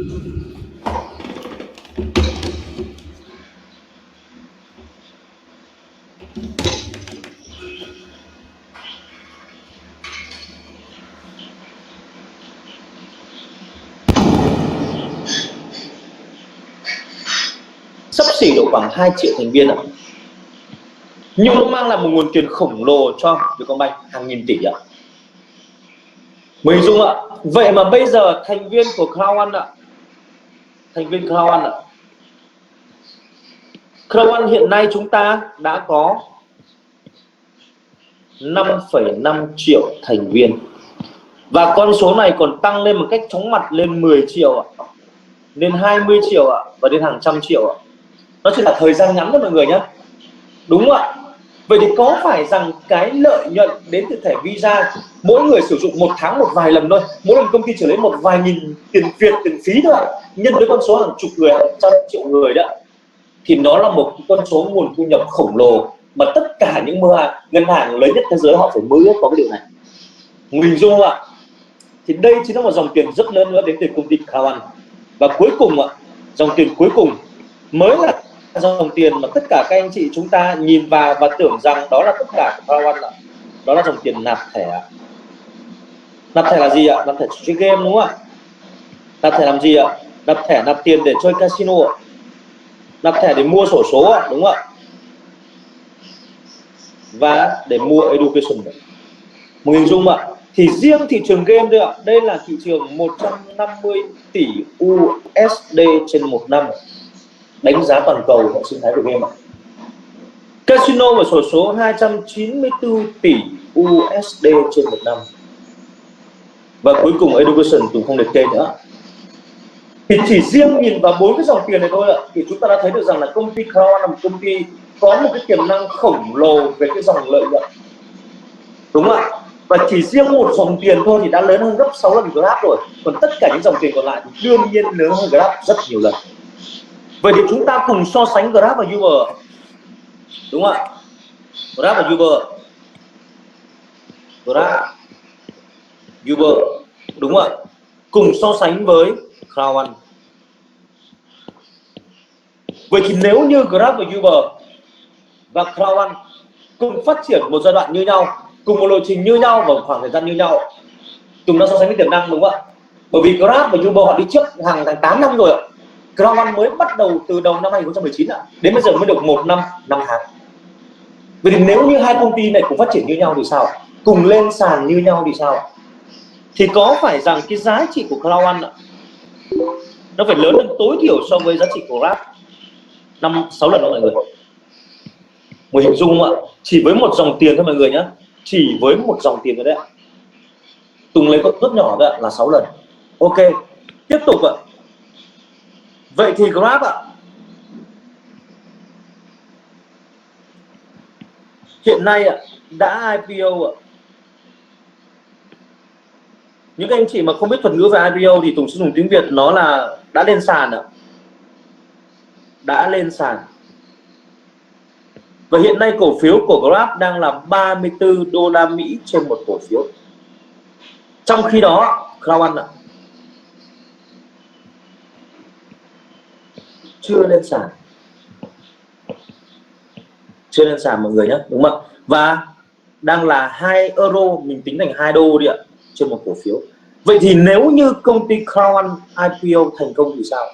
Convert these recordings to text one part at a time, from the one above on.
Xấp xỉ độ khoảng 2 triệu thành viên ạ. Nhưng nó mang lại một nguồn tiền khổng lồ cho Vietcombank, hàng nghìn tỷ ạ. Mình dung ạ. Vậy mà bây giờ thành viên của Cloud One ạ, thành viên Cloud One ạ, Cloud One hiện nay chúng ta đã có 5,5 triệu thành viên. Và con số này còn tăng lên một cách chóng mặt, lên 10 triệu ạ, lên 20 triệu ạ, và đến hàng trăm triệu ạ. Nó chỉ là thời gian ngắn thôi mọi người nhé. Đúng không ạ? Vậy thì có phải rằng cái lợi nhuận đến từ thẻ Visa, mỗi người sử dụng một tháng một vài lần thôi, mỗi lần công ty chỉ lấy một vài nghìn tiền Việt, tiền phí thôi ạ, nhân với con số hàng chục người, hàng trăm triệu người đó, thì nó là một con số nguồn thu nhập khổng lồ mà tất cả những ngân hàng lớn nhất thế giới họ phải mơ ước có cái điều này. Mình dung không ạ? Thì đây chính là một dòng tiền rất lớn nữa đến từ công ty Cloud One. Và cuối cùng ạ, dòng tiền cuối cùng mới là dòng tiền mà tất cả các anh chị chúng ta nhìn vào và tưởng rằng đó là tất cả của Cloud One ạ. Đó là dòng tiền nạp thẻ. Nạp thẻ là gì ạ? Nạp thẻ chơi game đúng không ạ? Nạp thẻ làm gì ạ? Nạp thẻ, nạp tiền để chơi casino ạ. Nạp thẻ để mua xổ số ạ, đúng không ạ? Và để mua education. Một hình dung ạ. Thì riêng thị trường game thôi ạ, đây là thị trường 150 tỷ USD trên một năm, đánh giá toàn cầu hệ sinh thái của game ạ. Casino và xổ số 294 tỷ USD trên một năm. Và cuối cùng education tôi không liệt kê nữa. Thì chỉ riêng nhìn vào 4 cái dòng tiền này thôi ạ, thì chúng ta đã thấy được rằng là công ty Cloud là một công ty có một cái tiềm năng khổng lồ về cái dòng lợi nhuận, đúng không ạ? Và chỉ riêng một dòng tiền thôi thì đã lớn hơn gấp 6 lần Grab rồi, còn tất cả những dòng tiền còn lại thì đương nhiên lớn hơn Grab rất nhiều lần. Vậy thì chúng ta cùng so sánh Grab và Uber, đúng không ạ? Grab và Uber, Grab, Uber, đúng không ạ? Cùng so sánh với Cloud One. Vậy thì nếu như Grab và Uber và Cloud One cùng phát triển một giai đoạn như nhau, cùng một lộ trình như nhau và khoảng thời gian như nhau, chúng ta so sánh với tiềm năng, đúng không ạ? Bởi vì Grab và Uber họ đi trước hàng 8 năm rồi ạ. Cloud One mới bắt đầu từ đầu năm 2019 ạ, đến bây giờ mới được 1 năm 5 tháng. Vậy thì nếu như hai công ty này cùng phát triển như nhau thì sao? Cùng lên sàn như nhau thì sao? Thì có phải rằng cái giá trị của Cloud One nó phải lớn hơn tối thiểu so với giá trị của Grab 5-6 lần đó mọi người. Một hình dung không ạ? Chỉ với một dòng tiền thôi mọi người nhé, chỉ với một dòng tiền thôi đấy ạ. Tùng lấy con rất nhỏ thôi ạ, là 6 lần. Ok, tiếp tục ạ. Vậy thì Grab ạ, hiện nay ạ đã IPO ạ. Những anh chị mà không biết thuật ngữ về IPO thì Tùng sẽ dùng tiếng Việt, nó là đã lên sàn ạ. Đã lên sàn. Và hiện nay cổ phiếu của Grab đang là 34 đô la Mỹ trên một cổ phiếu. Trong khi đó Cloud One ạ chưa lên sàn. Chưa lên sàn mọi người nhé, đúng không ạ? Và đang là 2 euro, mình tính thành 2 đô đi ạ, trên một cổ phiếu. Vậy thì nếu như công ty Cloud One IPO thành công thì sao?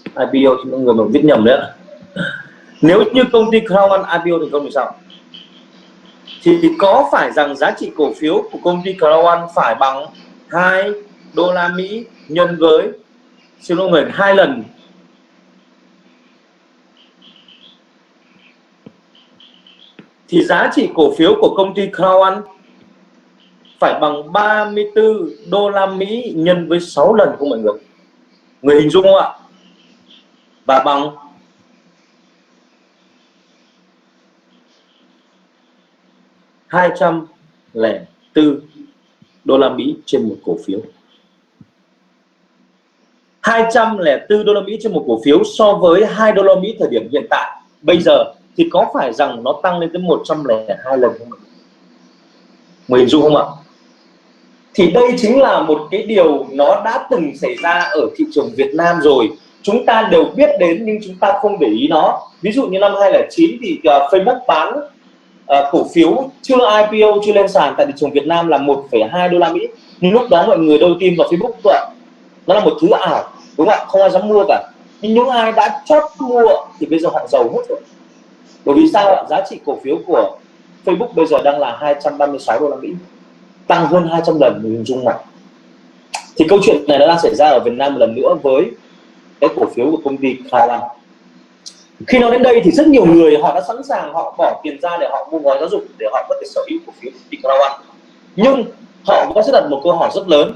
IPO thì mọi người mà viết nhầm đấy ạ. Nếu như công ty Cloud One IPO thành công thì sao? Thì có phải rằng giá trị cổ phiếu của công ty Cloud One phải bằng 2 đô la Mỹ nhân với, xin lỗi người, 2 lần thì giá trị cổ phiếu của công ty Cloud One phải bằng 34 đô la Mỹ nhân với 6 lần của mọi người. Người hình dung không ạ? Và bằng 204 đô la Mỹ trên một cổ phiếu. 204 đô la Mỹ trên một cổ phiếu so với 2 đô la Mỹ thời điểm hiện tại bây giờ thì có phải rằng nó tăng lên tới 102 lần không ạ? Mình hình dung không ạ? Thì đây chính là một cái điều nó đã từng xảy ra ở thị trường Việt Nam rồi, chúng ta đều biết đến nhưng chúng ta không để ý nó. Ví dụ như năm 2009 thì Facebook bán cổ phiếu chưa IPO, chưa lên sàn tại thị trường Việt Nam là 1,2 đô la Mỹ, nhưng lúc đó mọi người đâu tin vào Facebook thôi ạ. Nó là một thứ ảo, đúng không ạ? Không ai dám mua cả. Nhưng những ai đã chót mua thì bây giờ họ giàu hết rồi. Bởi vì sao ạ? Giá trị cổ phiếu của Facebook bây giờ đang là 236 đô la Mỹ, tăng hơn 200 lần, mình hình dung mà. Thì câu chuyện này đã đang xảy ra ở Việt Nam một lần nữa với cái cổ phiếu của công ty Crown One. Khi nói đến đây thì rất nhiều người họ đã sẵn sàng họ bỏ tiền ra để họ mua gói giáo dục để họ có thể sở hữu cổ phiếu của công ty Crown One. Nhưng họ vẫn sẽ đặt một câu hỏi rất lớn,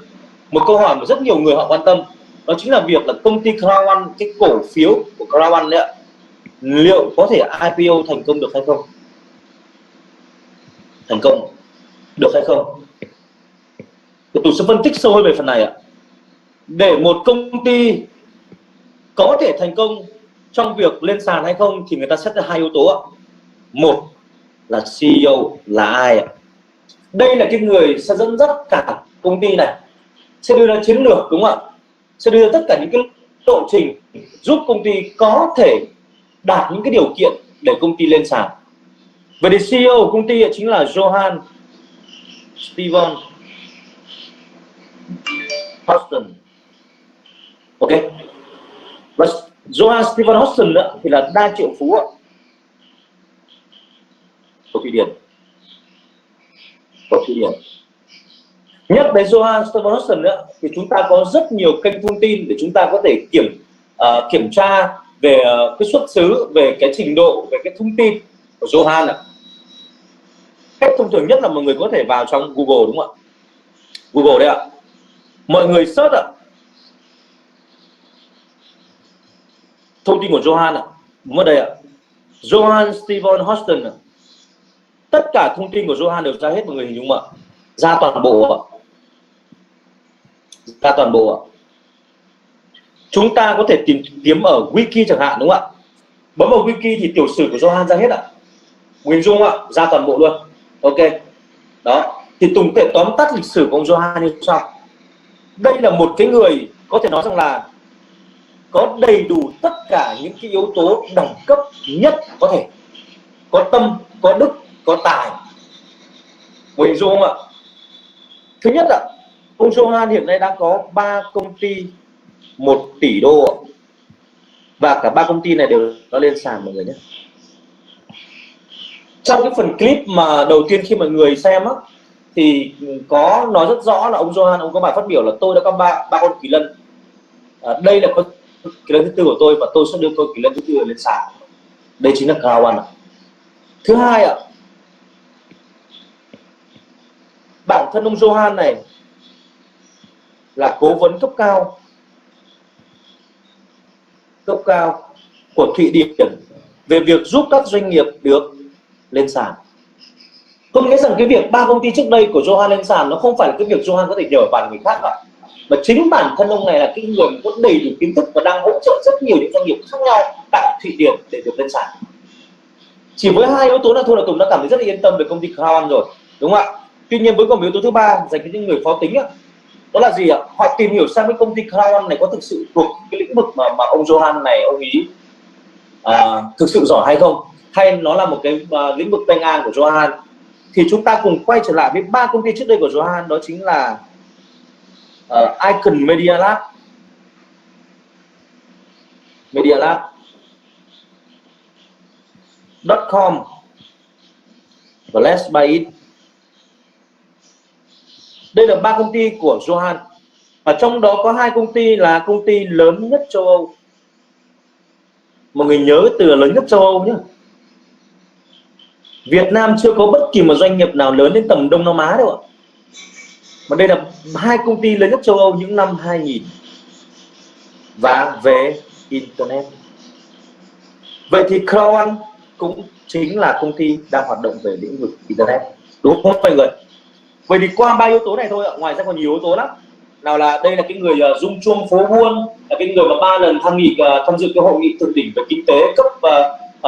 một câu hỏi mà rất nhiều người họ quan tâm, đó chính là việc là công ty Crown One, cái cổ phiếu của Crown One đấy ạ, liệu có thể IPO thành công được hay không? Thành công được hay không? Tôi sẽ phân tích sâu hơn về phần này ạ. Để một công ty có thể thành công trong việc lên sàn hay không thì người ta xét ra hai yếu tố ạ. Một là CEO là ai ạ? Đây là cái người sẽ dẫn dắt cả công ty này, sẽ đưa ra chiến lược, đúng không ạ? Sẽ đưa ra tất cả những cái lộ trình giúp công ty có thể đạt những cái điều kiện để công ty lên sàn. Vậy thì CEO của công ty chính là Johann Steven Huston. Ok. Và Johann Steven Huston thì là đa triệu phú của Thụy Điển. Nhắc đến Johann Steven Huston thì chúng ta có rất nhiều kênh thông tin để chúng ta có thể kiểm tra về cái xuất xứ, về cái trình độ, về cái thông tin của Johann ạ. Cách thông thường nhất là mọi người có thể vào trong Google, đúng không ạ? Google đây ạ. Mọi người search ạ. Thông tin của Johann ạ. Đúng ở đây ạ. Johann Steven Huston ạ. Tất cả thông tin của Johann đều ra hết, mọi người hình dung ạ. Ra toàn bộ ạ. Ra toàn bộ ạ. Chúng ta có thể tìm kiếm ở wiki chẳng hạn, đúng không ạ? Bấm vào wiki thì tiểu sử của Johann ra hết ạ. Hình dung ạ, ra toàn bộ luôn. Ok. Đó. Thì Tùng có thể tóm tắt lịch sử của ông Johann như sau. Đây là một cái người có thể nói rằng là có đầy đủ tất cả những cái yếu tố đẳng cấp nhất có thể. Có tâm, có đức, có tài. Hình dung không ạ? Thứ nhất ạ, ông Johann hiện nay đang có 3 công ty 1 tỷ đô và cả 3 công ty này đều nó lên sàn mọi người nhé. Trong cái phần clip mà đầu tiên khi mọi người xem á, thì có nói rất rõ là ông Johann, ông có bài phát biểu là tôi đã có ba con kỳ lân. Đây là con kỳ lân thứ tư của tôi và tôi sẽ đưa con kỳ lân thứ tư lên sàn. Đây chính là Crown One ạ. Thứ hai ạ, bản thân ông Johann này là cố vấn cấp cao của Thụy Điển về việc giúp các doanh nghiệp được lên sàn. Tôi nghĩ rằng cái việc 3 công ty trước đây của Johann lên sàn nó không phải là cái việc Johann có thể nhờ vào người khác cả, mà chính bản thân ông này là cái người có đầy đủ kiến thức và đang hỗ trợ rất nhiều những doanh nghiệp khác nhau tại Thụy Điển để được lên sàn. Chỉ với hai yếu tố này thôi là Tùng đã cảm thấy rất là yên tâm về công ty Crown One rồi, đúng không ạ? Tuy nhiên với còn yếu tố thứ ba dành cho những người khó tính đó là gì ạ? Họ tìm hiểu xem cái công ty Crown One này có thực sự thuộc cái lĩnh vực mà ông Johann này ông ý thực sự giỏi hay không, hay nó là một cái lĩnh vực tay ngang của Johann. Thì chúng ta cùng quay trở lại với 3 công ty trước đây của Johann, đó chính là Icon Media Lab, .com và Let's Buy It. Đây là 3 công ty của Johann, và trong đó có 2 công ty là công ty lớn nhất châu Âu. Mọi người nhớ từ lớn nhất châu Âu nhé. Việt Nam chưa có bất kỳ một doanh nghiệp nào lớn đến tầm Đông Nam Á đâu ạ. Mà đây là 2 công ty lớn nhất châu Âu những năm 2000 và về Internet. Vậy thì Crown One cũng chính là công ty đang hoạt động về lĩnh vực Internet, đúng không mọi người? Vậy thì qua 3 yếu tố này thôi ạ, ngoài ra còn nhiều yếu tố lắm. Nào là đây là cái người rung chuông phố buôn, là cái người mà 3 lần tham dự cái hội nghị thượng đỉnh về kinh tế cấp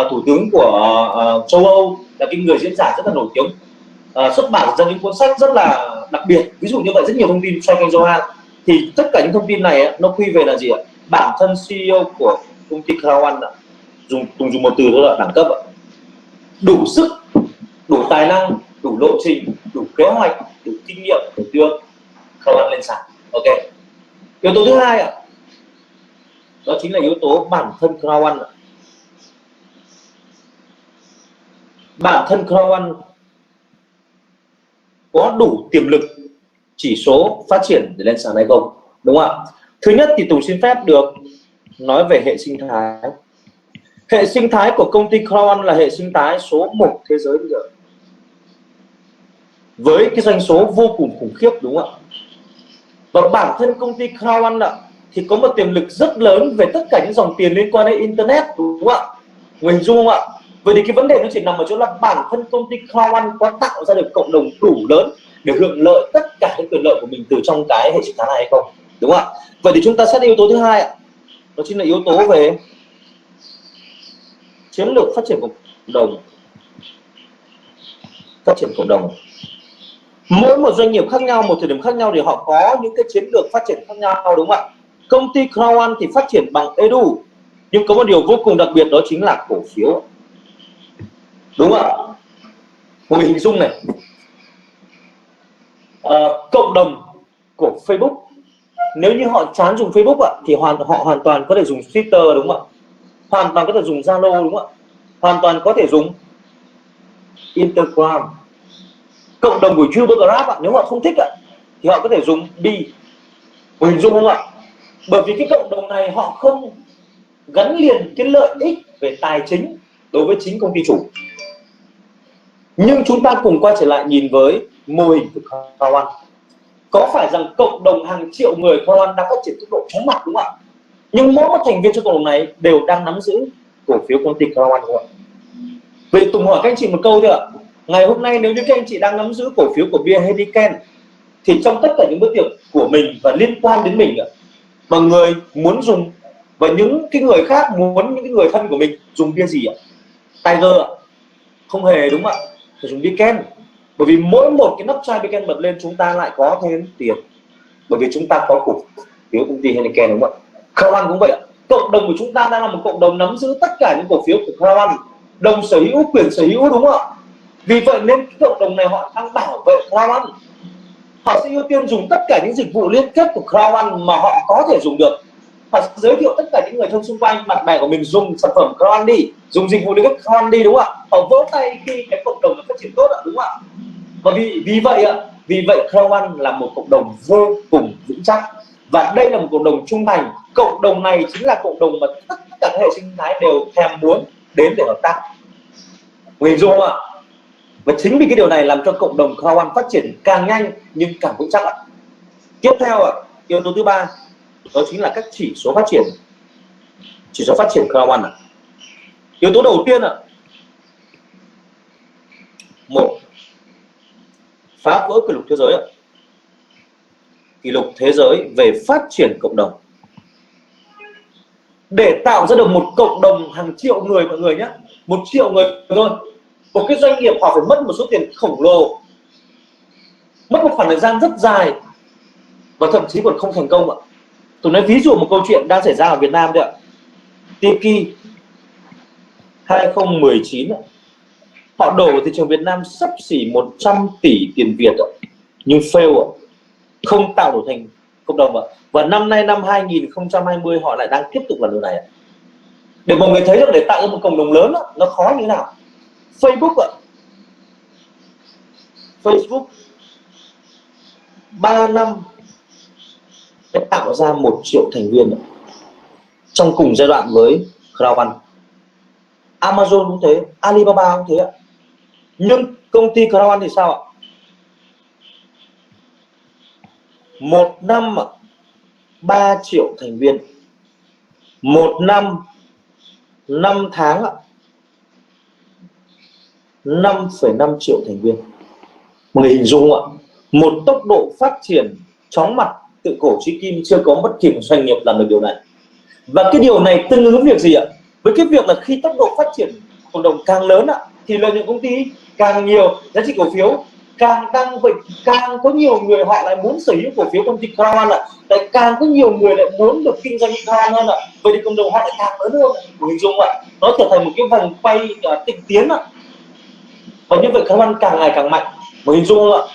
thủ tướng của châu Âu, là cái người diễn giả rất là nổi tiếng. xuất bản ra những cuốn sách rất là đặc biệt, ví dụ như vậy, rất nhiều thông tin xoay quanh Johan. Thì tất cả những thông tin này nó quy về là gì ạ? Bản thân CEO của công ty Crown One dùng một từ đó là đẳng cấp, đủ sức, đủ tài năng, đủ lộ trình, đủ kế hoạch, đủ kinh nghiệm để đưa Crown One lên sàn. Ok. Yếu tố thứ hai ạ, đó chính là yếu tố bản thân Crown One. Bản thân Crown One có đủ tiềm lực, chỉ số phát triển để lên sàn hay không, đúng không ạ? Thứ nhất thì Tùng xin phép được nói về hệ sinh thái. Hệ sinh thái của công ty Crown One là hệ sinh thái số 1 thế giới bây giờ, với cái doanh số vô cùng khủng khiếp, đúng không ạ? Và bản thân công ty Crown One thì có một tiềm lực rất lớn về tất cả những dòng tiền liên quan đến internet, đúng không ạ? Người hình dung không ạ? Vậy thì cái vấn đề nó chỉ nằm ở chỗ là bản thân công ty Crown One có tạo ra được cộng đồng đủ lớn để hưởng lợi tất cả những quyền lợi của mình từ trong cái hệ sinh thái này hay không, đúng không ạ? Vậy thì chúng ta xét yếu tố thứ hai ạ, đó chính là yếu tố về chiến lược phát triển cộng đồng. Phát triển cộng đồng, mỗi một doanh nghiệp khác nhau, một thời điểm khác nhau thì họ có những cái chiến lược phát triển khác nhau, đúng không ạ? Công ty Crown One thì phát triển bằng edu, nhưng có một điều vô cùng đặc biệt, đó chính là cổ phiếu, đúng không ạ? Mọi người hình dung này, cộng đồng của Facebook, nếu như họ chán dùng Facebook thì họ hoàn toàn có thể dùng Twitter, đúng không ạ? Hoàn toàn có thể dùng Zalo, đúng không ạ? Hoàn toàn có thể dùng Instagram. Cộng đồng của Uber, Grab nếu họ không thích thì họ có thể dùng Bi. Hình dung không ạ? Bởi vì cái cộng đồng này họ không gắn liền cái lợi ích về tài chính đối với chính công ty chủ. Nhưng chúng ta cùng quay trở lại nhìn với mô hình của Crown One. Có phải rằng cộng đồng hàng triệu người Crown One đang phát triển tốc độ chóng mặt, đúng không ạ? Nhưng mỗi một thành viên trong cộng đồng này đều đang nắm giữ cổ phiếu công ty Crown One, đúng không ạ? Vậy Tùng hỏi các anh chị một câu thôi ạ. Ngày hôm nay nếu như các anh chị đang nắm giữ cổ phiếu của bia Heineken, thì trong tất cả những bữa tiệc của mình và liên quan đến mình mà người muốn dùng, và những cái người khác muốn, những cái người thân của mình dùng bia gì ạ? Tiger không hề, đúng không ạ? Phải dùng bia Ken. Bởi vì mỗi một cái nắp chai bia Ken bật lên chúng ta lại có thêm tiền, bởi vì chúng ta có cổ phiếu công ty Heineken, đúng không ạ? Crown One cũng vậy ạ. Cộng đồng của chúng ta đang là một cộng đồng nắm giữ tất cả những cổ phiếu của Crown One, đồng sở hữu, quyền sở hữu, đúng không ạ? Vì vậy nên cái cộng đồng này họ đang bảo vệ Crown One. Họ sẽ ưu tiên dùng tất cả những dịch vụ liên kết của Crown One mà họ có thể dùng được. Họ sẽ giới thiệu tất cả những người thân xung quanh, bạn bè của mình dùng sản phẩm Crown One đi, dùng dịch vụ liên kết Crown One đi, đúng không ạ? Họ vỗ tay khi cái cộng đồng nó phát triển tốt, đúng không ạ? Và vì vậy Crown One là một cộng đồng vô cùng vững chắc, và đây là một cộng đồng trung thành. Cộng đồng này chính là cộng đồng mà tất cả các hệ sinh thái đều thèm muốn đến để hợp tác. Hình dung không ạ? Và chính vì cái điều này làm cho cộng đồng Crown One phát triển càng nhanh nhưng càng vững chắc ạ. Tiếp theo yếu tố thứ ba, đó chính là các chỉ số phát triển. Chỉ số phát triển Crown One yếu tố đầu tiên một, phá vỡ kỷ lục thế giới kỷ lục thế giới về phát triển cộng đồng. Để tạo ra được một cộng đồng hàng triệu người, mọi người nhé, 1 triệu người thôi, một cái doanh nghiệp họ phải mất một số tiền khổng lồ, mất một khoảng thời gian rất dài, và thậm chí còn không thành công ạ. Tôi nói ví dụ một câu chuyện đang xảy ra ở Việt Nam đấy ạ. Tiki 2019 họ đổ vào thị trường Việt Nam xấp xỉ 100 tỷ tiền Việt nhưng fail không tạo được thành cộng đồng và năm nay năm 2020 họ lại đang tiếp tục làm điều này để mọi người thấy được để tạo ra một cộng đồng lớn nó khó như thế nào. Facebook 3 năm để tạo ra 1 triệu thành viên trong cùng giai đoạn với Crown One. Amazon cũng thế, Alibaba cũng thế ạ. Nhưng công ty Crown One thì sao ạ? 1 năm 3 triệu thành viên, 1 năm 5 tháng 5,5 triệu thành viên. Mọi người hình dung không ạ? Một tốc độ phát triển chóng mặt tự cổ chí kim, chưa có bất kỳ một doanh nghiệp làm được điều này. Và cái điều này tương ứng với việc gì ạ? Với cái việc là khi tốc độ phát triển cộng đồng càng lớn thì lợi nhuận công ty càng nhiều, giá trị cổ phiếu càng tăng vậy càng có nhiều người họ lại muốn sở hữu cổ phiếu công ty Crown ạ, lại càng có nhiều người lại muốn được kinh doanh Crown hơn ạ, vậy thì cộng đồng họ lại càng lớn hơn, hình dung ạ, nó trở thành một cái vòng quay tịnh tiến ạ, và như vậy Crown càng ngày càng mạnh, hình dung không ạ?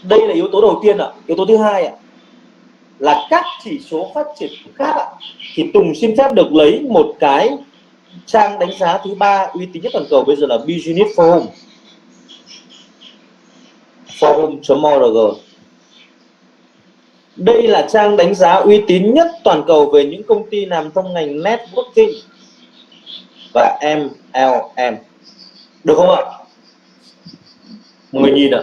Đây là yếu tố đầu tiên ạ. Yếu tố thứ hai ạ là các chỉ số phát triển khác ạ. Thì Tùng xin phép được lấy một cái trang đánh giá thứ ba uy tín nhất toàn cầu bây giờ là Business Forum, forum.org. Đây là trang đánh giá uy tín nhất toàn cầu về những công ty nằm trong ngành networking và MLM, được không ạ? Mọi người nhìn ạ.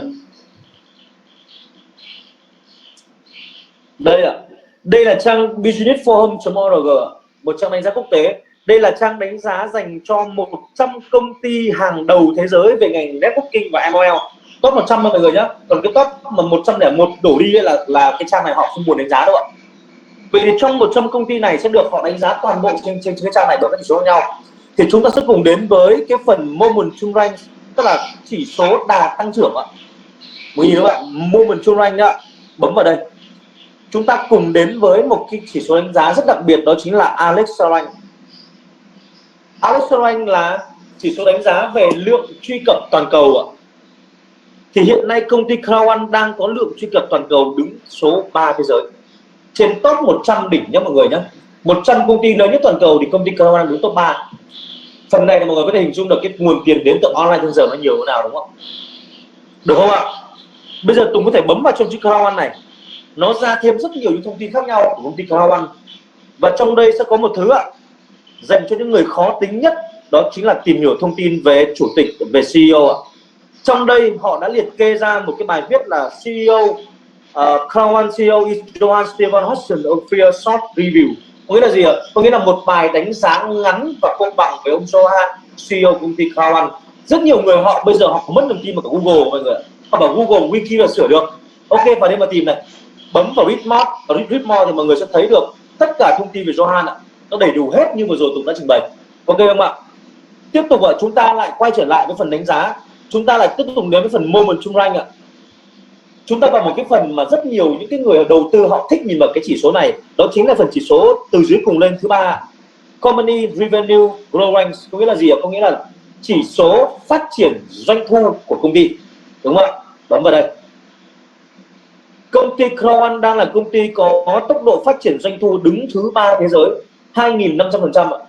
Đây là trang Business Forum.org, một trang đánh giá quốc tế. Đây là trang đánh giá dành cho 100 công ty hàng đầu thế giới về ngành networking và MLM. Top 100 mọi người nhé. Còn cái top mà 101 đổ đi là cái trang này họ không buồn đánh giá đâu ạ. Vậy thì trong 100 công ty này sẽ được họ đánh giá toàn bộ trên cái trang này bởi các chỉ số khác nhau. Thì chúng ta sẽ cùng đến với cái phần Momentum Rank, tức là chỉ số đà tăng trưởng ạ. Mọi nhìn các bạn, Momentum Rank ạ, bấm vào đây. Chúng ta cùng đến với một cái chỉ số đánh giá rất đặc biệt, đó chính là Alexa Rank. Alexa Rank là chỉ số đánh giá về lượng truy cập toàn cầu ạ. Thì hiện nay công ty Crown đang có lượng truy cập toàn cầu đứng số 3 thế giới, trên top 100 đỉnh nhé mọi người nhé. 100 công ty lớn nhất toàn cầu thì công ty Crown đứng top 3. Phần này là mọi người có thể hình dung được cái nguồn tiền đến từ online trên giờ nó nhiều thế nào, đúng không? Được không ạ? Bây giờ Tùng có thể bấm vào trong chữ Crown này, nó ra thêm rất nhiều những thông tin khác nhau của công ty Crown. Và trong đây sẽ có một thứ ạ, dành cho những người khó tính nhất, đó chính là tìm hiểu thông tin về chủ tịch, về CEO ạ. Trong đây họ đã liệt kê ra một cái bài viết là CEO Crown CEO is Johan Stephen Hodgson of Fear Short Review. Có nghĩa là gì ạ? Có nghĩa là một bài đánh giá ngắn và công bằng với ông Johan, CEO công ty Crown. Rất nhiều người họ bây giờ họ mất niềm tin vào cả Google mọi người. Họ bảo Google Wiki là sửa được. Ok, vào đây mà tìm này, bấm vào Read More thì mọi người sẽ thấy được tất cả thông tin về Johan ạ. Nó đầy đủ hết như vừa rồi Tùng đã trình bày. Ok không ạ? Tiếp tục ạ, chúng ta lại quay trở lại với phần đánh giá. Chúng ta lại tiếp tục đến với phần Momentum Rank ạ. Chúng ta vào một cái phần mà rất nhiều những cái người đầu tư họ thích nhìn vào cái chỉ số này, đó chính là phần chỉ số từ dưới cùng lên thứ ba, Company Revenue Growth Rank. Có nghĩa là gì ạ? Có nghĩa là chỉ số phát triển doanh thu của công ty, đúng không ạ? Bấm vào đây. Công ty Crown đang là công ty có tốc độ phát triển doanh thu đứng thứ 3 thế giới, 2.500% ạ.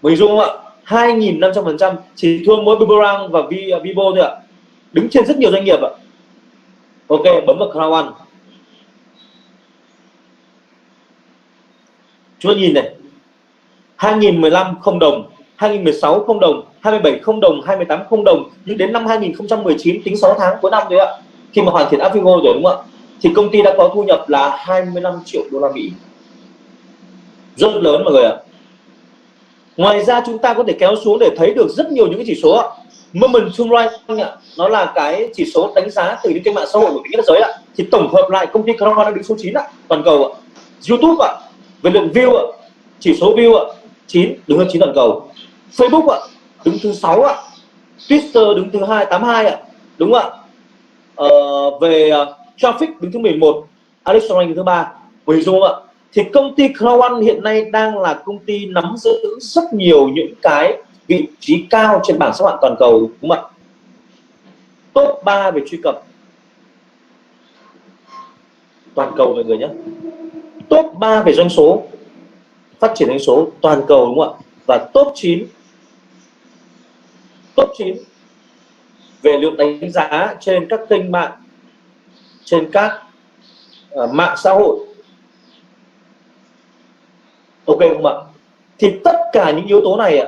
Mình dung không ạ? 2.500%, chỉ thua mỗi Boomerang và Vivo thôi ạ. Đứng trên rất nhiều doanh nghiệp ạ. Ok, bấm vào Crown. Chúng ta nhìn này, 2015 không đồng, 2016 không đồng, 27 không đồng, 28 không đồng, nhưng đến năm 2019 tính 6 tháng cuối năm thôi ạ, khi mà hoàn thiện Avigo rồi đúng không ạ, thì công ty đã có thu nhập là 25 triệu đô la Mỹ, rất lớn mọi người ạ. Ngoài ra chúng ta có thể kéo xuống để thấy được rất nhiều những cái chỉ số ạ. Momentum Rank nó là cái chỉ số đánh giá từ những cái mạng xã hội của thế giới ạ. Thì tổng hợp lại công ty Crown đang đứng số 9 ạ, toàn cầu ạ. YouTube ạ, về lượng view ạ, chỉ số view ạ, 9, đứng thứ 9 toàn cầu. Facebook ạ, đứng thứ 6 ạ. Twitter đứng thứ 82 ạ, đúng ạ. Về traffic đứng thứ 11, Alexa Rank thứ 3. Mình dung ạ. Thì công ty Crown hiện nay đang là công ty nắm giữ rất nhiều những cái vị trí cao trên bảng xếp hạng toàn cầu, đúng không ạ? Top 3 về truy cập toàn cầu mọi người nhé. Top 3 về doanh số, phát triển doanh số toàn cầu, đúng không ạ? Và top 9 về lượng đánh giá trên các kênh mạng, trên các mạng xã hội. Ok không ạ? Thì tất cả những yếu tố này ạ,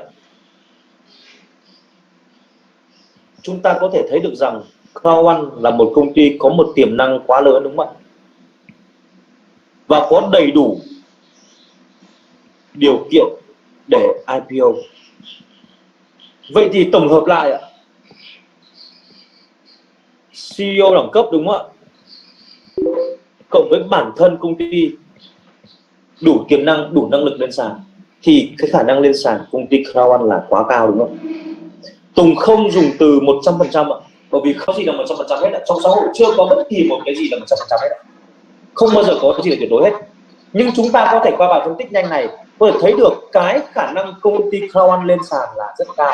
chúng ta có thể thấy được rằng Crown là một công ty có một tiềm năng quá lớn, đúng không ạ? Và có đầy đủ điều kiện để IPO. Vậy thì tổng hợp lại ạ, CEO đẳng cấp, đúng không ạ, cộng với bản thân công ty đủ tiềm năng, đủ năng lực lên sàn, thì cái khả năng lên sàn công ty Crown là quá cao, đúng không? Tùng không dùng từ 100% ạ. Ok bởi vì không gì là 100% hết. Trong xã hội chưa có bất kỳ một cái gì là 100% hết, không bao giờ có cái gì là tuyệt đối hết. Nhưng chúng ta có thể qua bài phân tích nhanh này có thể thấy được cái khả năng công ty Crown One lên sàn là rất cao.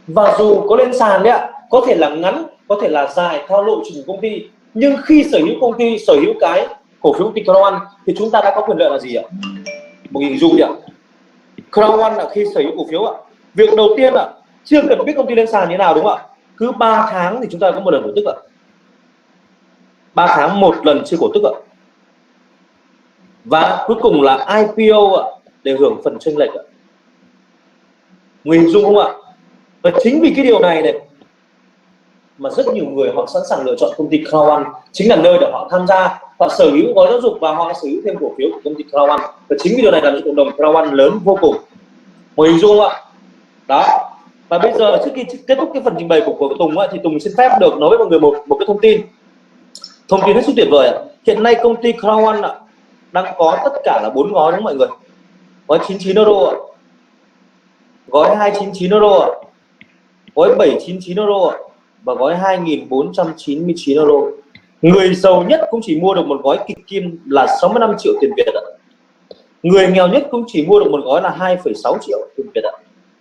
Và dù có lên sàn đấy ạ, có thể là ngắn, có thể là dài theo lộ trình của công ty, nhưng khi sở hữu cái cổ phiếu công ty Crown One thì chúng ta đã có quyền lợi là gì ạ? Một hình dung đi ạ. Crown One là khi sở hữu cổ phiếu ạ, việc đầu tiên ạ, chưa cần biết công ty lên sàn như thế nào đúng không ạ? Cứ 3 tháng thì chúng ta có một lần cổ tức ạ. 3 tháng một lần chia cổ tức ạ. Và cuối cùng là IPO ạ, để hưởng phần chênh lệch ạ. Người hình dung không ạ? Và chính vì cái điều này này mà rất nhiều người họ sẵn sàng lựa chọn công ty Crown One, chính là nơi để họ tham gia, họ sở hữu gói giáo dục và họ sở hữu thêm cổ phiếu của công ty Crown One. Và chính vì điều này làm cho cộng đồng Crown One lớn vô cùng. Người hình dung không ạ? Đó. Và bây giờ trước khi kết thúc cái phần trình bày của Tùng thì Tùng xin phép được nói với mọi người một cái thông tin hết sức tuyệt vời ạ. Hiện nay công ty Crown One đang có tất cả là 4 gói đúng không mọi người? Gói 99 euro ạ, gói 299 euro ạ, gói 799 euro ạ, và gói 2499 euro. Người giàu nhất cũng chỉ mua được một gói kịch kim là 65 triệu tiền Việt ạ. Người nghèo nhất cũng chỉ mua được một gói là 2,6 triệu tiền Việt ạ.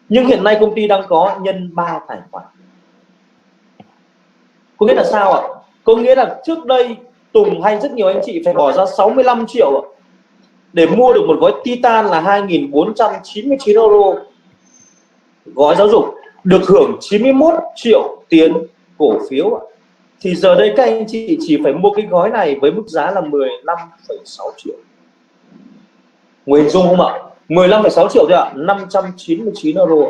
Nhưng hiện nay công ty đang có nhân 3 tài khoản. Có nghĩa là sao ạ? Có nghĩa là trước đây Tùng hay rất nhiều anh chị phải bỏ ra 65 triệu ạ, để mua được một gói Titan là 2499 euro, gói giáo dục được hưởng 91 triệu tiền cổ phiếu ạ. Thì giờ đây các anh chị chỉ phải mua cái gói này với mức giá là 15,6 triệu. Người hình dung không ạ? 15,6 triệu thôi ạ, 599 euro.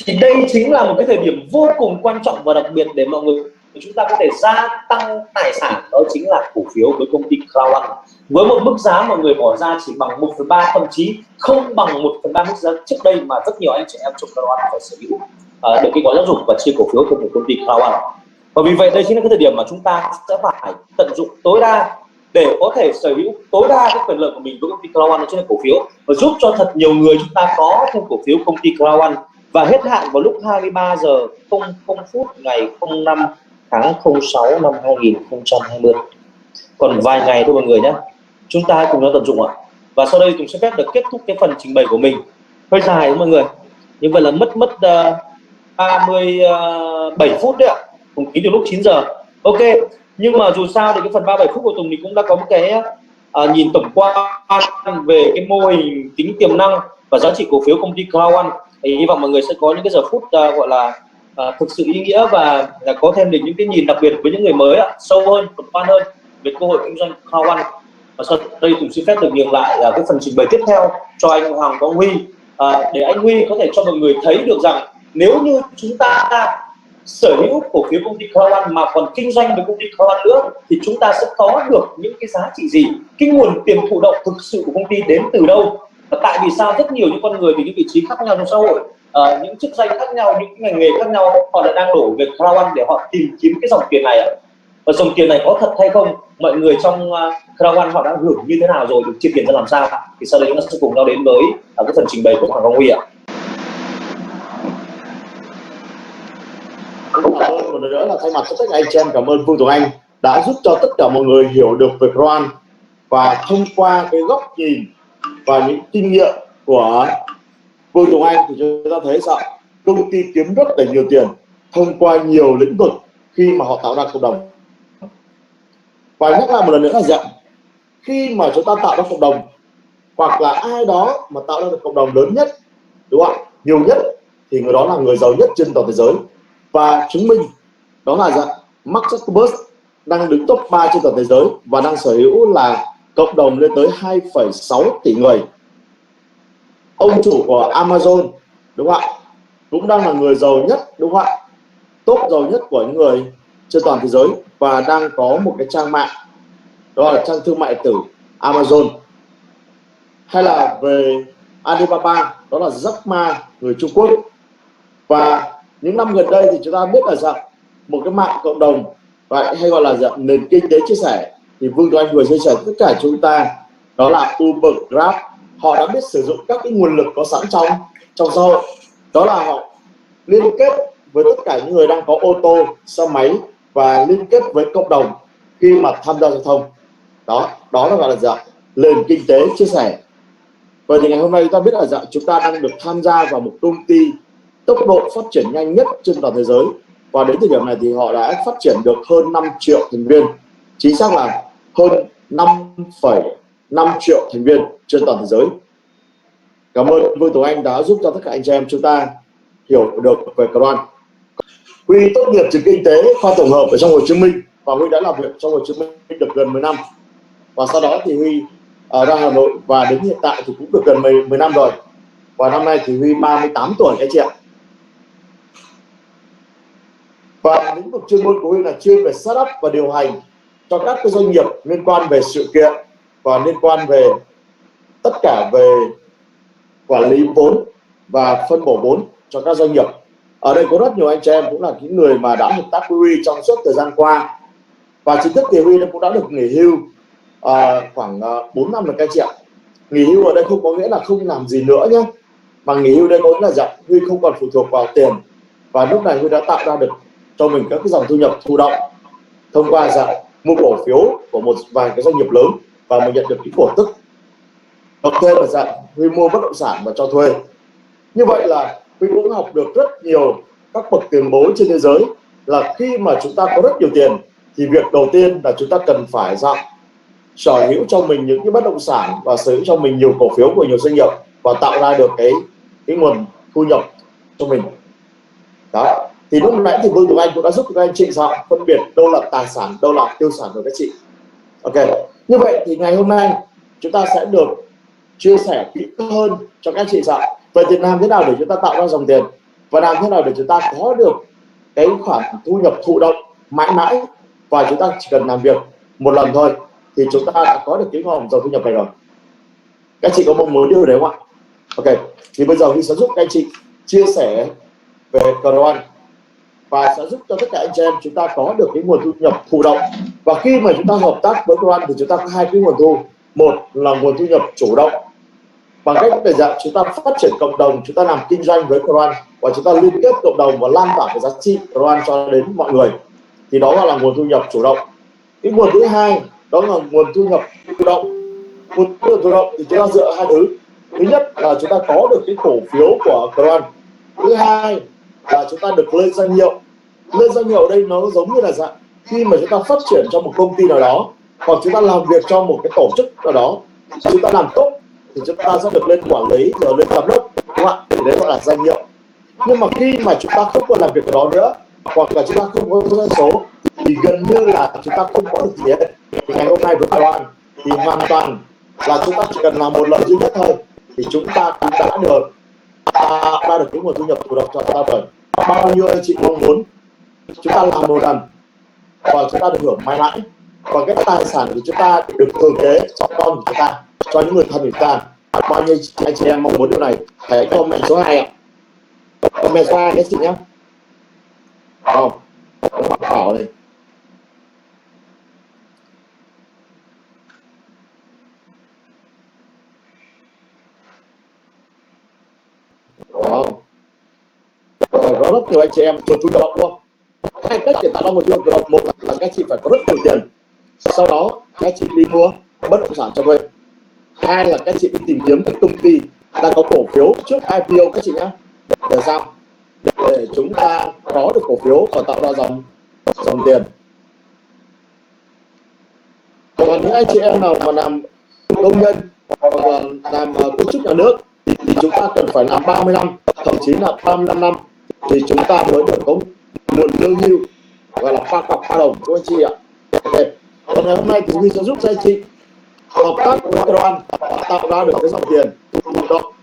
Thì đây chính là một cái thời điểm vô cùng quan trọng và đặc biệt để mọi người chúng ta có thể gia tăng tài sản, đó chính là cổ phiếu với công ty Crown One. Với một mức giá mọi người bỏ ra chỉ bằng 1/3, thậm chí không bằng 1/3 mức giá trước đây mà rất nhiều anh chị em trong Crown One phải sở hữu được cái gói giáo dục và chia cổ phiếu của công ty Crown One. Và vì vậy đây chính là cái thời điểm mà chúng ta sẽ phải tận dụng tối đa để có thể sở hữu tối đa cái quyền lợi của mình với công ty Crown One trên là cổ phiếu, và giúp cho thật nhiều người chúng ta có thêm cổ phiếu công ty Crown One. Và hết hạn vào lúc 23 giờ 00 phút ngày 05 tháng 06 năm 2020. Còn vài ngày thôi mọi người nhé, chúng ta hãy cùng nhau tận dụng ạ. Và sau đây Tùng sẽ phép được kết thúc cái phần trình bày của mình, hơi dài đúng mọi người, như vậy là mất 37 phút đấy ạ, cùng ký từ lúc 9 giờ. Ok, nhưng mà dù sao thì cái phần 37 phút của Tùng thì cũng đã có một cái nhìn tổng quan về cái mô hình tính tiềm năng và giá trị cổ phiếu công ty Crown One. Thì hy vọng mọi người sẽ có những cái giờ phút gọi là thực sự ý nghĩa và có thêm được những cái nhìn đặc biệt với những người mới sâu hơn, tổng quan hơn về cơ hội kinh doanh Crown One. Và sau đây Tùng xin phép được nhường lại cái phần trình bày tiếp theo cho anh Hoàng Quang Huy, để anh Huy có thể cho mọi người thấy được rằng nếu như chúng ta sở hữu cổ phiếu công ty Crown One mà còn kinh doanh với công ty Crown One nữa thì chúng ta sẽ có được những cái giá trị gì, cái nguồn tiền thụ động thực sự của công ty đến từ đâu, và tại vì sao rất nhiều những con người từ những vị trí khác nhau trong xã hội, những chức danh khác nhau, những ngành nghề khác nhau, họ đã đang đổ về Crown One để họ tìm kiếm cái dòng tiền này. Và dòng tiền này có thật hay không, mọi người trong Crown One họ đã hưởng như thế nào rồi, được chia tiền ra làm sao, thì sau đây chúng ta sẽ cùng nhau đến với cái phần trình bày của Hoàng Quang Huy ạ. Một lần nữa là thay mặt cho tất cả anh chị em cảm ơn Vương Tùng Anh đã giúp cho tất cả mọi người hiểu được về Crown One, và thông qua cái góc nhìn và những kinh nghiệm của Vương Tùng Anh thì chúng ta thấy sao công ty kiếm rất là nhiều tiền thông qua nhiều lĩnh vực khi mà họ tạo ra cộng đồng. Và nhắc lại một lần nữa là gì ạ? Khi mà chúng ta tạo ra cộng đồng, hoặc là ai đó mà tạo ra được cộng đồng lớn nhất, đúng không ạ, nhiều nhất, thì người đó là người giàu nhất trên toàn thế giới. Và chứng minh đó là gì ạ? Mark Zuckerberg đang đứng top 3 trên toàn thế giới và đang sở hữu là cộng đồng lên tới 2,6 tỷ người. Ông chủ của Amazon, đúng không ạ, cũng đang là người giàu nhất, đúng không ạ, top giàu nhất của những người trên toàn thế giới, và đang có một cái trang mạng, đó là trang thương mại điện tử Amazon. Hay là về Alibaba, đó là Jack Ma, người Trung Quốc. Và những năm gần đây thì chúng ta biết là rằng một cái mạng cộng đồng hay gọi là nền kinh tế chia sẻ, thì Vương Tùng Anh vừa chia sẻ tất cả chúng ta, đó là Uber, Grab. Họ đã biết sử dụng các cái nguồn lực có sẵn trong xã hội, đó là họ liên kết với tất cả những người đang có ô tô, xe máy và liên kết với cộng đồng khi mà tham gia giao thông. Đó là gọi là dạng nền kinh tế chia sẻ. Vậy thì ngày hôm nay chúng ta biết là dạng chúng ta đang được tham gia vào một công ty tốc độ phát triển nhanh nhất trên toàn thế giới, và đến thời điểm này thì họ đã phát triển được hơn 5 triệu thành viên, chính xác là hơn 5,5 triệu thành viên trên toàn thế giới. Cảm ơn Vương Tuấn Anh đã giúp cho tất cả anh chị em chúng ta hiểu được về Croan. Huy tốt nghiệp trường kinh tế khoa tổng hợp ở trong Hồ Chí Minh, và Huy đã làm việc trong Hồ Chí Minh được gần 10 năm, và sau đó thì Huy ra Hà Nội, và đến hiện tại thì cũng được gần 10 năm rồi, và năm nay thì Huy 38 tuổi các chị ạ. Và lĩnh vực chuyên môn của Huy là chuyên về setup và điều hành cho các cái doanh nghiệp liên quan về sự kiện và liên quan về tất cả về quản lý vốn và phân bổ vốn cho các doanh nghiệp. Ở đây có rất nhiều anh chị em cũng là những người mà đã hợp tác với Huy trong suốt thời gian qua, và chính thức thì Huy cũng đã được nghỉ hưu khoảng 4 năm rồi các chị ạ. Nghỉ hưu ở đây không có nghĩa là không làm gì nữa nhé, mà nghỉ hưu đây có nghĩa là dạng Huy không còn phụ thuộc vào tiền, và lúc này Huy đã tạo ra được cho mình các cái dòng thu nhập thụ động thông qua dạng mua cổ phiếu của một vài cái doanh nghiệp lớn, và mình nhận được cái cổ tức. Đầu tiên là dạng Huy mua bất động sản và cho thuê. Như vậy là Huy cũng học được rất nhiều các bậc tiền bối trên thế giới là khi mà chúng ta có rất nhiều tiền thì việc đầu tiên là chúng ta cần phải dạng sở hữu cho mình những cái bất động sản và sở hữu cho mình nhiều cổ phiếu của nhiều doanh nghiệp, và tạo ra được cái nguồn thu nhập cho mình. Đó, thì lúc nãy thì Vương Tuấn Anh cũng đã giúp các anh chị phân biệt đâu là tài sản, đâu là tiêu sản của các chị. Ok, như vậy thì ngày hôm nay chúng ta sẽ được chia sẻ kỹ hơn cho các chị rằng vậy thì làm thế nào để chúng ta tạo ra dòng tiền, và làm thế nào để chúng ta có được cái khoản thu nhập thụ động mãi mãi, và chúng ta chỉ cần làm việc một lần thôi thì chúng ta đã có được cái dòng thu nhập này rồi. Các chị có mong muốn điều đấy không ạ? Ok, thì bây giờ Huy sẽ giúp các anh chị chia sẻ về Croan, và sẽ giúp cho tất cả anh chị em chúng ta có được cái nguồn thu nhập thụ động. Và khi mà chúng ta hợp tác với Croan thì chúng ta có hai cái nguồn thu. Một là nguồn thu nhập chủ động bằng cách để dạng chúng ta phát triển cộng đồng, chúng ta làm kinh doanh với Croan và chúng ta liên kết cộng đồng và lan tỏa cái giá trị Croan cho đến mọi người, thì đó là nguồn thu nhập chủ động. Cái nguồn thứ hai đó là nguồn thu nhập thụ động. Nguồn thu nhập thụ động thì chúng ta dựa hai thứ. Thứ nhất là chúng ta có được cái cổ phiếu của Croan. Thứ hai là chúng ta được lên danh hiệu. Lên danh hiệu ở đây nó giống như là dạng khi mà chúng ta phát triển cho một công ty nào đó, hoặc chúng ta làm việc cho một cái tổ chức nào đó, chúng ta làm tốt thì chúng ta sẽ được lên quản lý rồi lên giám đốc, đúng không ạ? Thì đấy gọi là danh hiệu. Nhưng mà khi mà chúng ta không còn làm việc ở đó nữa, hoặc là chúng ta không có doanh số, thì gần như là chúng ta không có được gì hết. Thì ngày hôm nay với Croan thì hoàn toàn là chúng ta chỉ cần làm một lần duy nhất thôi thì chúng ta cũng đã được tạo ra được cái nguồn thu nhập thụ động cho ta rồi. Bao nhiêu anh chị mong muốn chúng ta làm một lần và chúng ta được hưởng mãi mãi, còn cái tài sản của chúng ta được thừa kế cho con của chúng ta, cho những người thân của chúng ta. Bao nhiêu anh chị em mong muốn điều này hãy comment số 2 ạ. Comment số 2 các chị nhé. Không bảo này. Đó. Có rất nhiều anh chị em nguồn thu nhập luôn. Hai cách để tạo ra nguồn thu nhập. Một là các chị phải có rất nhiều tiền, sau đó các chị đi mua bất động sản cho thuê. Hai là các chị đi tìm kiếm các công ty đang có cổ phiếu trước IPO các chị nhé. Để sao? Để chúng ta có được cổ phiếu và tạo ra dòng tiền. Còn những anh chị em nào mà làm công nhân hoặc là làm công chức nhà nước thì chúng ta cần phải làm 30 năm, thậm chí là 35 năm thì chúng ta mới được có nguồn lương hưu, gọi là pha cọc pha đồng của anh chị ạ. Okay. Còn ngày hôm nay thì mình sẽ giúp cho anh chị hợp tác với Croan và tạo ra được cái dòng tiền thụ động.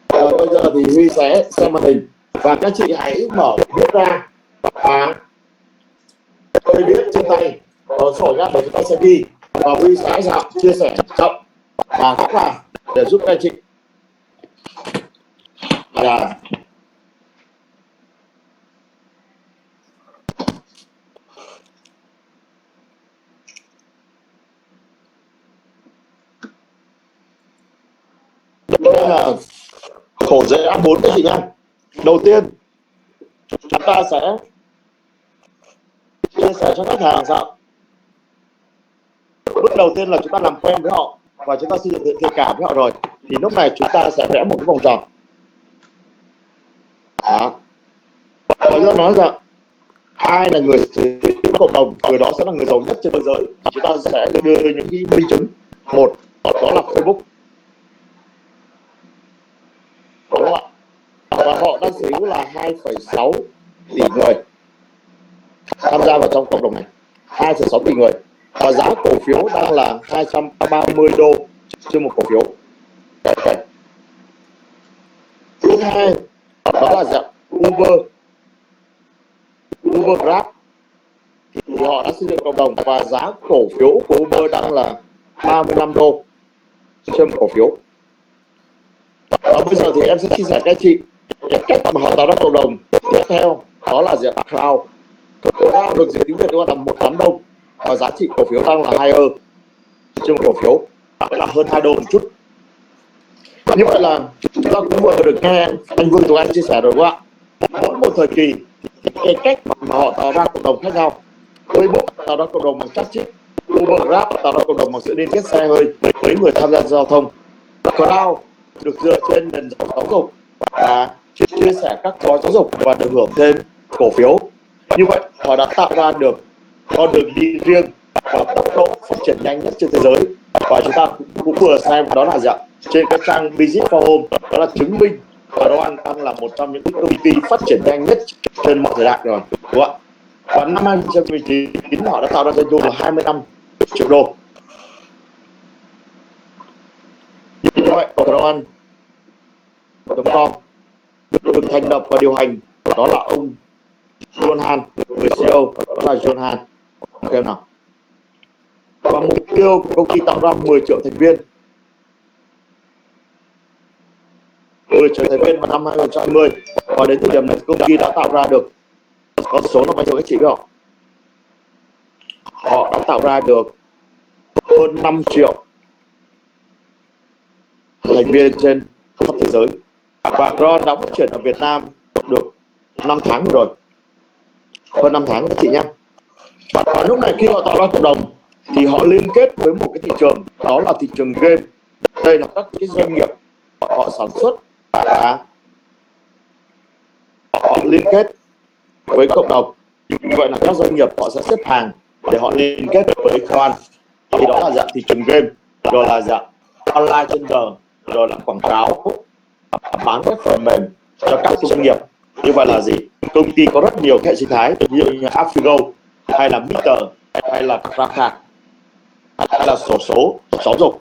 Bây giờ thì Huy sẽ xem màn hình và các chị hãy mở viết ra và tôi viết trên tay sổ ra để chúng ta sẽ ghi, và Huy sẽ chia sẻ chậm và phát vào để giúp các chị. Đây là khổ dễ A4 các chị nhá. Đầu tiên chúng ta sẽ chia sẻ cho khách hàng sao. Bước đầu tiên là chúng ta làm quen với họ và chúng ta xây dựng thiện cảm với họ rồi, thì lúc này chúng ta sẽ vẽ một cái vòng tròn. Đó. Và chúng ta nói rằng ai là người sử dụng cộng đồng, người đó sẽ là người giàu nhất trên thế giới. Chúng ta sẽ đưa những cái minh chứng. Một, đó là Facebook. Đúng không ạ? Và họ đang sở hữu là 2,6 tỷ người tham gia vào trong cộng đồng này, 2,6 tỷ người, và giá cổ phiếu đang là 230 đô trên một cổ phiếu. Thứ hai, đó là dạng Uber Grab, thì họ đã xây dựng cộng đồng và giá cổ phiếu của Uber đang là 35 đô trên một cổ phiếu. Và bây giờ thì em sẽ chia sẻ các chị cái cách mà họ tạo ra cộng đồng tiếp theo, đó là dạng Crowd. Crowd được dịch tiếng Việt là một đám đông và giá trị cổ phiếu đang là 2 ơ trên một cổ phiếu, là hơn 2 đô một chút. Như vậy là chúng ta cũng vừa được nghe anh Vương Tùng Anh chia sẻ rồi đúng không ạ? Mỗi một thời kỳ cái cách mà họ tạo ra cộng đồng khác nhau. Facebook tạo ra cộng đồng bằng chat chít, Uber Grab tạo ra cộng đồng bằng sự liên kết xe hơi với người tham gia giao thông. Crowd được dựa trên nền giáo dục và chia sẻ các gói giáo dục và được hưởng thêm cổ phiếu. Như vậy họ đã tạo ra được con đường đi riêng và tốc độ phát triển nhanh nhất trên thế giới. Và chúng ta cũng vừa xem đó là gì ạ? Trên cái trang Visit Forum, đó là chứng minh Crown đang là một trong những công ty phát triển nhanh nhất trên mọi thời đại rồi, đúng không ạ? Và năm 2019 họ đã tạo ra doanh thu là 25 triệu đô. Như vậy Crown.com được thành lập và điều hành đó là ông John Han, người CEO đó là John Han. Ok nào? Và mục tiêu của công ty tạo ra 10 triệu thành viên. 10 triệu thành viên vào năm 2020, và đến thời điểm này công ty đã tạo ra được con số là bao nhiêu các chị biết không? Họ đã tạo ra được hơn 5 triệu thành viên trên khắp thế giới. Và Crown đã phát triển ở Việt Nam được 5 tháng rồi, hơn 5 tháng các chị nhé. Và lúc này khi họ tạo ra cộng đồng thì họ liên kết với một cái thị trường, đó là thị trường game. Đây là các cái doanh nghiệp họ sản xuất và họ liên kết với cộng đồng. Như vậy là các doanh nghiệp họ sẽ xếp hàng để họ liên kết với Crown. Thì đó là dạng thị trường game, rồi là dạng online trên giờ, rồi là quảng cáo, bán các phần mềm cho các doanh nghiệp. Như vậy là gì? Công ty có rất nhiều hệ sinh thái, ví dụ như AppFigo, hay là Meter, hay là Kraka, hay là sổ số, giáo dục.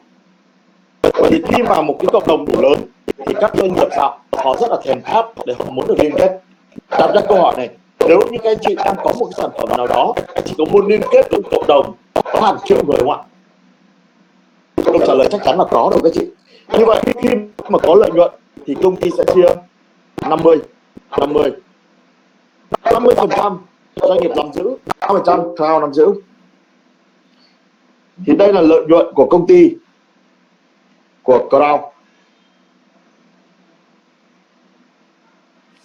Vậy thì khi mà một cái cộng đồng đủ lớn thì các doanh nghiệp sao? Họ rất là thèm khát để họ muốn được liên kết. Đặt ra câu hỏi này, nếu như các anh chị đang có một cái sản phẩm nào đó, anh chị có muốn liên kết với cộng đồng có hàng triệu người không ạ? Câu trả lời chắc chắn là có rồi các chị. Như vậy khi mà có lợi nhuận thì công ty sẽ chia 50% doanh nghiệp nắm giữ, 50% Crown nắm giữ. Thì đây là lợi nhuận của công ty của Crown.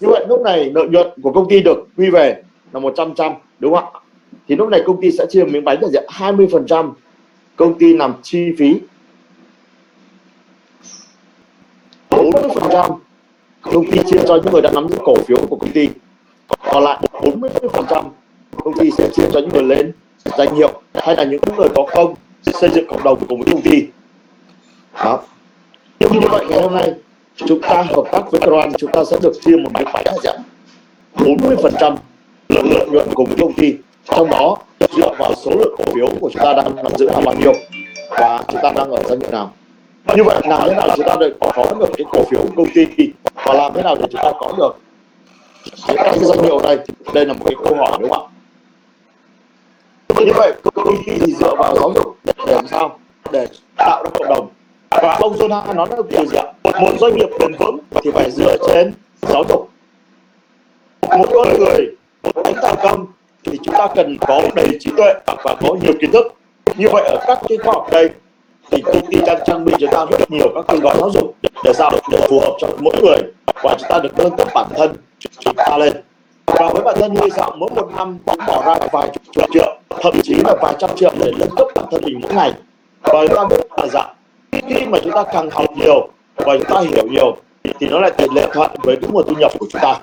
Như vậy lúc này lợi nhuận của công ty được quy về là 100%, đúng không ạ? Thì lúc này công ty sẽ chia miếng bánh là 20% công ty làm chi phí, 40% công ty chia cho những người đã nắm giữ cổ phiếu của công ty, còn lại 40% công ty sẽ chia cho những người lên danh hiệu hay là những người có công xây dựng cộng đồng cùng với công ty. Đó. Như vậy ngày hôm nay chúng ta hợp tác với Crown, chúng ta sẽ được chia một miếng bánh là 40% lợi nhuận cùng với công ty, trong đó dựa vào số lượng cổ phiếu của chúng ta đang nắm giữ là bao nhiêu và chúng ta đang ở danh hiệu nào. Như vậy làm thế nào chúng ta được có được cái cổ phiếu của công ty, và làm thế nào để chúng ta có được cái danh hiệu đây? Đây là một cái câu hỏi, đúng không ạ? Như vậy công ty thì dựa vào giáo dục để làm sao để tạo ra cộng đồng. Và ông John Han nói được điều gì ạ? Một doanh nghiệp bền vững thì phải dựa trên giáo dục. Một con người đánh thành công thì chúng ta cần có đầy trí tuệ và có nhiều kiến thức. Như vậy ở các cái khoa học đây thì công ty đang trang bị chúng ta rất nhiều các cái gói giáo dục để sao để phù hợp cho mỗi người, và chúng ta được nâng cấp bản thân chúng ta lên. Và với bản thân Huy Sợ mỗi một năm cũng bỏ ra vài chục triệu, thậm chí là vài trăm triệu để nâng cấp bản thân mình mỗi ngày. Và chúng ta biết là rằng khi mà chúng ta càng học nhiều và chúng ta hiểu nhiều thì nó lại tỷ lệ thuận với cái nguồn thu nhập của chúng ta.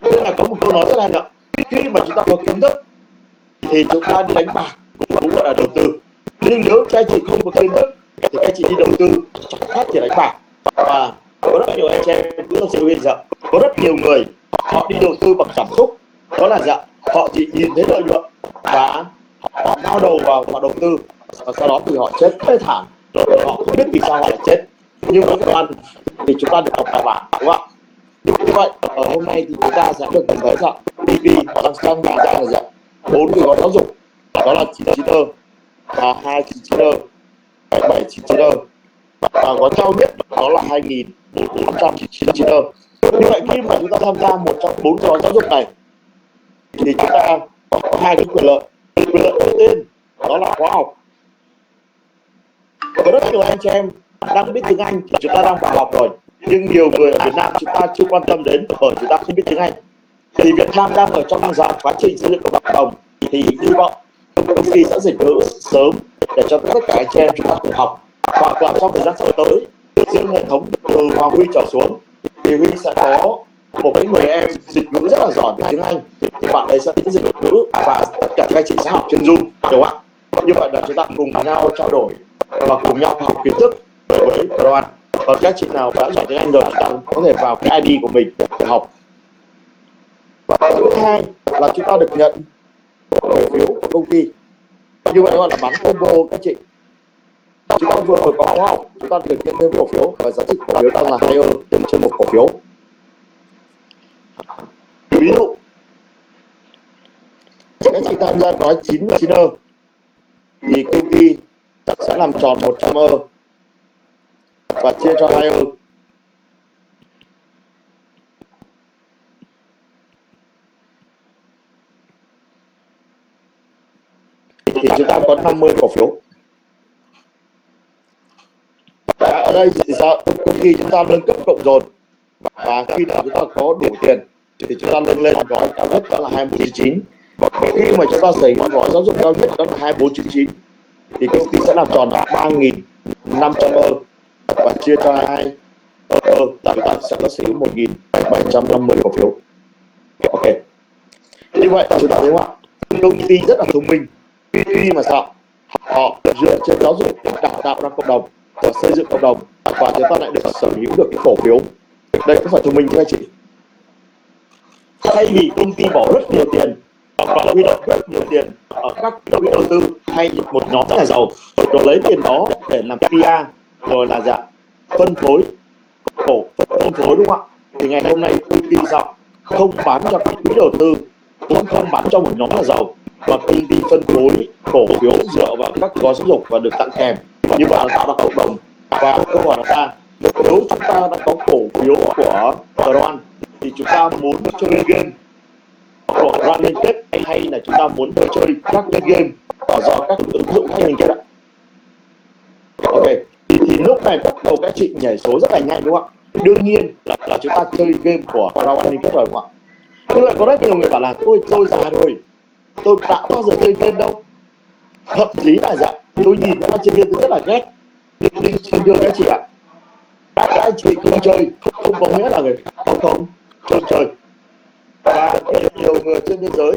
Nên là có một câu nói rất là hay, khi mà chúng ta có kiến thức thì chúng ta đi đánh bạc cũng gọi là đầu tư. Nhưng nếu các anh chị không có kiến thức thì các anh chị đi đầu tư chẳng khác gì đánh bạc. Và có rất nhiều anh chị em cũng là sự hiện giờ, có rất nhiều người họ đi đầu tư bằng cảm xúc, đó là dạ họ chỉ nhìn thấy lợi nhuận và họ lao đầu vào đầu tư, và sau đó thì họ chết thê thảm, họ không biết vì sao họ lại chết. Nhưng với các bạn thì chúng ta được học bài bản, đúng không ạ? Như vậy ở hôm nay thì chúng ta sẽ được nhìn thấy rằng TV đang sang ra là dạ 4 cái gói giáo dục, đó là 999 và 299 799, và gói cao nhất đó là 2.499. Như vậy khi mà chúng ta tham gia một trong 4 gói giáo dục này thì chúng ta có hai cái quyền lợi. Quyền lợi đầu tiên đó là khóa học. Có rất nhiều anh chị em đang biết tiếng Anh thì chúng ta đang vào học rồi, nhưng nhiều người ở Việt Nam chúng ta chưa quan tâm đến bởi chúng ta không biết tiếng Anh. Thì Việt Nam đang ở trong quá trình xây dựng cộng đồng, thì hy vọng công ty sẽ dịch ngữ sớm để cho tất cả anh chị em chúng ta cùng học. Hoặc là trong thời gian sắp tới, trên hệ thống từ Hoàng Huy trở xuống thì Huy sẽ có một cái người em dịch ngữ rất là giỏi về tiếng Anh, thì bạn ấy sẽ dịch ngữ và tất cả các anh chị sẽ học trên Zoom, đúng không ạ? Như vậy là chúng ta cùng nhau trao đổi và cùng nhau học kiến thức với Croan. Còn các chị nào đã giỏi tiếng Anh rồi, chúng ta có thể vào cái ID của mình để học. Và thứ hai là chúng ta được nhận cổ phiếu của công ty. Như vậy gọi là bán combo các chị. Chúng ta vừa có khóa học, chúng ta được nhận thêm cổ phiếu và giá trị cổ phiếu đang là higher trên một cổ phiếu. Ví dụ các chị tham gia gói 99 thì công ty sẽ làm tròn 100 và chia cho 2 thì chúng ta có 50 cổ phiếu. Ở đây thì sao? Công ty chúng ta nâng cấp cộng dồn, và khi nào chúng ta có đủ tiền thì chúng ta nâng lên gói cao nhất đó là 2199. Khi mà chúng ta xảy ra gói giáo dục cao nhất đó là 2499 thì công ty sẽ làm tròn là 3.500 và chia cho 2 chúng ta sẽ có sở hữu 1.750 cổ phiếu. Ok, như vậy chúng ta thấy không ạ? Công ty rất là thông minh khi mà sao họ dựa trên giáo dục đào tạo ra cộng đồng và xây dựng cộng đồng, và chúng ta lại được sở hữu được cái cổ phiếu. Đây cũng phải thông minh cho các chị. Thay vì công ty bỏ rất nhiều tiền và huy động rất nhiều tiền ở các quỹ đầu tư hay một nhóm rất là giàu, rồi lấy tiền đó để làm PR rồi là dạng phân phối phân phối, đúng không ạ? Thì ngày hôm nay công ty sao không bán cho các quỹ đầu tư, cũng không bán cho một nhóm là giàu, và công ty phân phối cổ phiếu dựa vào các gói giáo dục và được tặng kèm. Như vậy là tạo ra cộng đồng. Và câu hỏi là nếu chúng ta đã có cổ phiếu của Croan thì chúng ta muốn chơi game của Croan liên kết, hay là chúng ta muốn chơi các game do các ứng dụng hay liên kết ạ? Ok, thì lúc này bắt đầu các chị nhảy số rất là nhanh, đúng không ạ? Đương nhiên là chúng ta chơi game của Croan liên kết rồi, đúng không ạ? Nhưng lại có rất nhiều người bảo là tôi già rồi, tôi đã bao giờ chơi game đâu. Thậm chí là dạ tôi nhìn các chơi game tôi rất là ghét. Nhưng xin thưa các chị ạ, các anh chị không chơi không có nghĩa là người không chơi. Và nhiều người trên thế giới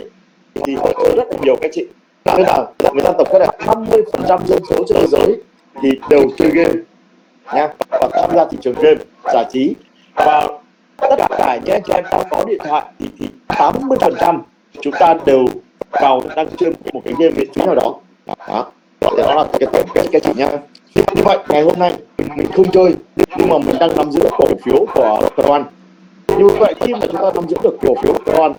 thì họ chơi rất là nhiều các chị. Nên là người ta tổng kết là 50% dân số trên thế giới thì đều chơi game nha, và tham gia thị trường game giải trí. Và tất cả những anh chị em có điện thoại thì 80% chúng ta đều vào đang chơi một cái game miễn phí nào đó. Đó là cái chị nha. Như vậy ngày hôm nay mình không chơi nhưng mà mình đang nắm giữ cổ phiếu của Croan. Như vậy khi mà chúng ta nắm giữ được cổ phiếu của Croan